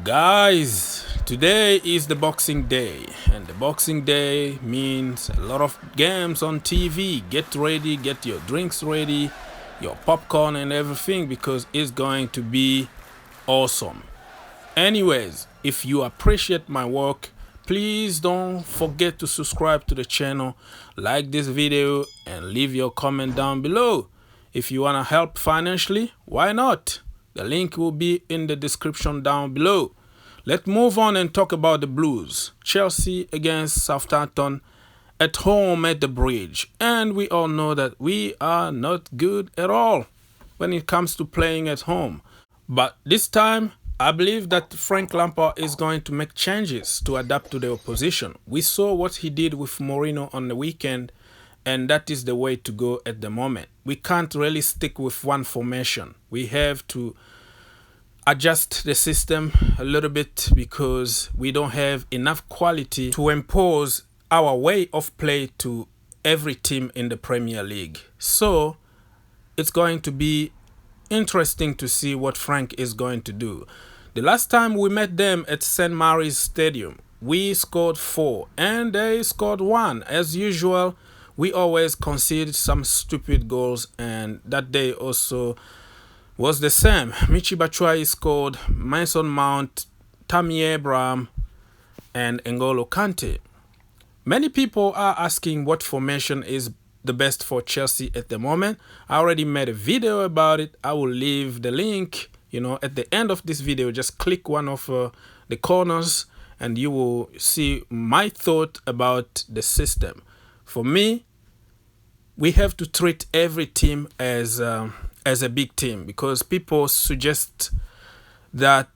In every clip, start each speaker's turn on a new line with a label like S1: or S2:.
S1: Guys, today is the Boxing Day, and the Boxing Day means a lot of games on TV. Get ready, get your drinks ready, your popcorn and everything because it's going to be awesome. Anyways, if you appreciate my work, please don't forget to subscribe to the channel, like this video, and leave your comment down below. If you want to help financially, why not? The link will be in the description down below. Let's move on and talk about the Blues. Chelsea against Southampton at home at the Bridge. And we all know that we are not good at all when it comes to playing at home. But this time, I believe that Frank Lampard is going to make changes to adapt to the opposition. We saw what he did with Mourinho on the weekend, and that is the way to go at the moment. We can't really stick with one formation. We have to adjust the system a little bit because we don't have enough quality to impose our way of play to every team in the Premier League. So it's going to be interesting to see what Frank is going to do. The last time we met them at St. Mary's Stadium, we scored 4 and they scored 1. As usual, we always concede some stupid goals, and that day also was the same. Michy Batshuayi scored, Mason Mount, Tammy Abraham, and N'Golo Kante. Many people are asking what formation is the best for Chelsea at the moment. I already made a video about it. I will leave the link, at the end of this video. Just click one of the corners and you will see my thought about the system. For me, we have to treat every team as a big team because people suggest that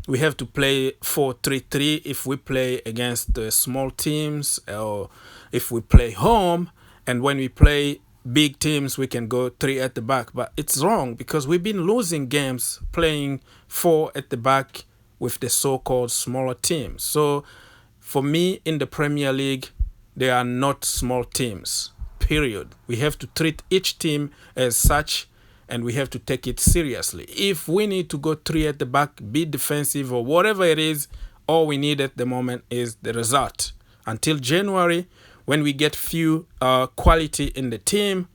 S1: we have to play 4-3-3 if we play against small teams, or if we play home, and when we play big teams we can go 3 at the back. But it's wrong because we've been losing games playing 4 at the back with the so-called smaller teams. So for me, in the Premier League, they are not small teams, period. We have to treat each team as such, and we have to take it seriously. If we need to go 3 at the back, be defensive or whatever it is, all we need at the moment is the result. Until January, when we get few quality in the team,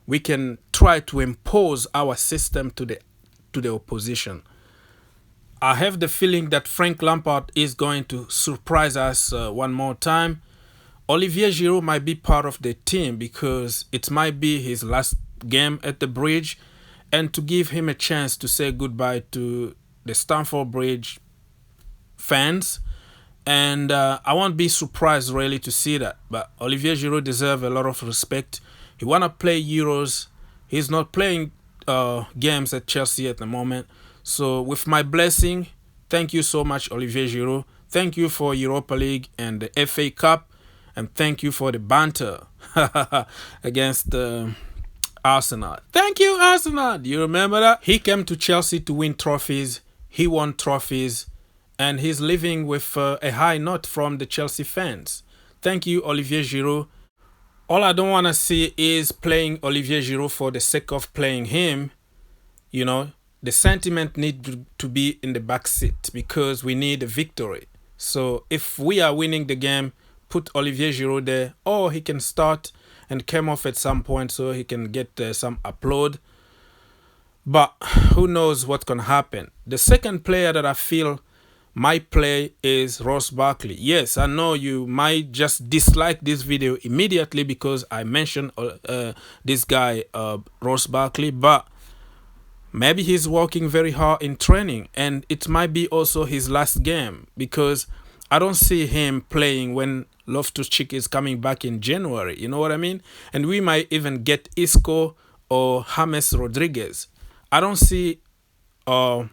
S1: we can try to impose our system to the opposition. I have the feeling that Frank Lampard is going to surprise us one more time. Olivier Giroud might be part of the team because it might be his last game at the Bridge, and to give him a chance to say goodbye to the Stamford Bridge fans. And I won't be surprised really to see that. But Olivier Giroud deserves a lot of respect. He want to play Euros. He's not playing games at Chelsea at the moment. So with my blessing, thank you so much, Olivier Giroud. Thank you for Europa League and the FA Cup. And thank you for the banter against Arsenal. Thank you, Arsenal. Do you remember that? He came to Chelsea to win trophies. He won trophies. And he's living with a high note from the Chelsea fans. Thank you, Olivier Giroud. All I don't want to see is playing Olivier Giroud for the sake of playing him. The sentiment needs to be in the back seat because we need a victory. So if we are winning the game, put Olivier Giroud there, or he can start and come off at some point so he can get some upload. But who knows what can happen. The second player that I feel might play is Ross Barkley. Yes, I know you might just dislike this video immediately because I mentioned this guy, Ross Barkley, but maybe he's working very hard in training, and it might be also his last game because I don't see him playing when Loftus-Cheek is coming back in January. You know what I mean? And we might even get Isco or James Rodriguez. I don't see Ross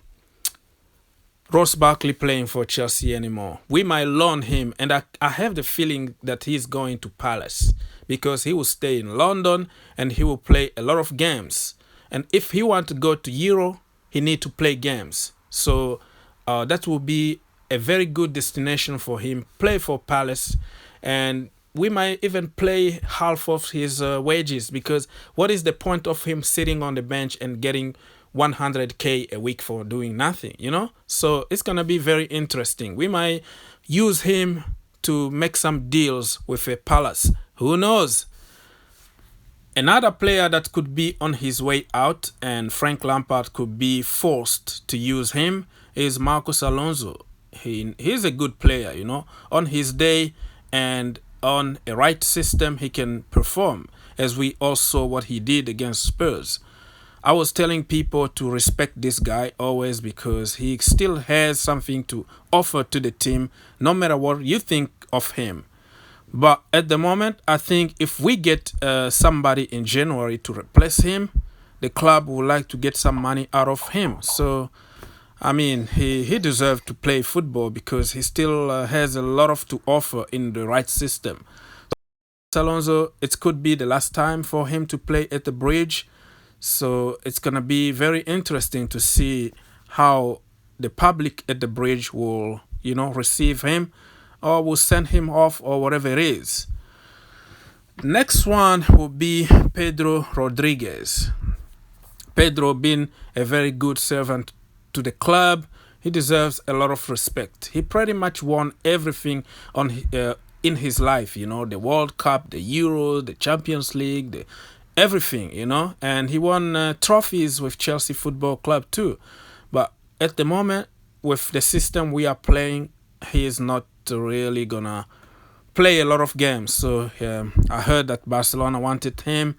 S1: Barkley playing for Chelsea anymore. We might loan him, and I have the feeling that he's going to Palace because he will stay in London and he will play a lot of games. And if he wants to go to Euro, he needs to play games. So that will be a very good destination for him. Play for Palace, and we might even play half of his wages because what is the point of him sitting on the bench and getting 100K a week for doing nothing, you know? So it's going to be very interesting. We might use him to make some deals with a Palace. Who knows? Another player that could be on his way out and Frank Lampard could be forced to use him is Marcos Alonso. He's a good player, you know. On his day and on a right system, he can perform, as we all saw what he did against Spurs. I was telling people to respect this guy always because he still has something to offer to the team, no matter what you think of him. But at the moment, I think if we get somebody in January to replace him, the club would like to get some money out of him. So, I mean, he deserves to play football because he still has a lot of to offer in the right system. Alonso, it could be the last time for him to play at the Bridge. So it's going to be very interesting to see how the public at the Bridge will, you know, receive him or will send him off or whatever it is. Next one will be Pedro Rodriguez. Pedro being a very good servant to the club, he deserves a lot of respect. He pretty much won everything in his life, you know, the World Cup, the Euro, the Champions League, everything, you know, and he won trophies with Chelsea Football Club too. But at the moment, with the system we are playing, he is not really gonna play a lot of games. So I heard that Barcelona wanted him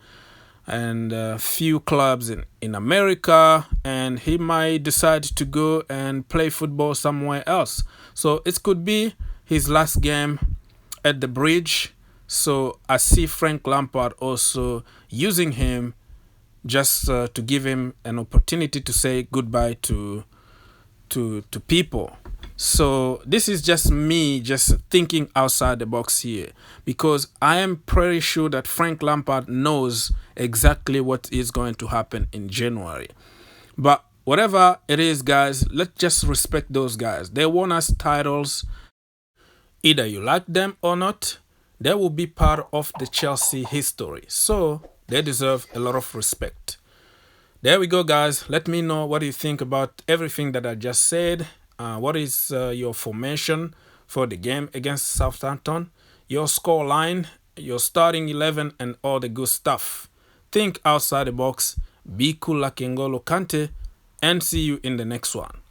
S1: and a few clubs in America, and he might decide to go and play football somewhere else. So it could be his last game at the Bridge. So I see Frank Lampard also using him just to give him an opportunity to say goodbye to people. So this is just me just thinking outside the box here, because I am pretty sure that Frank Lampard knows exactly what is going to happen in January. But whatever it is, guys, let's just respect those guys. They won us titles. Either you like them or not, they will be part of the Chelsea history. So they deserve a lot of respect. There we go, guys. Let me know what you think about everything that I just said. What is your formation for the game against Southampton? Your score line, your starting 11, and all the good stuff. Think outside the box. Be cool like N'Golo Kante, and see you in the next one.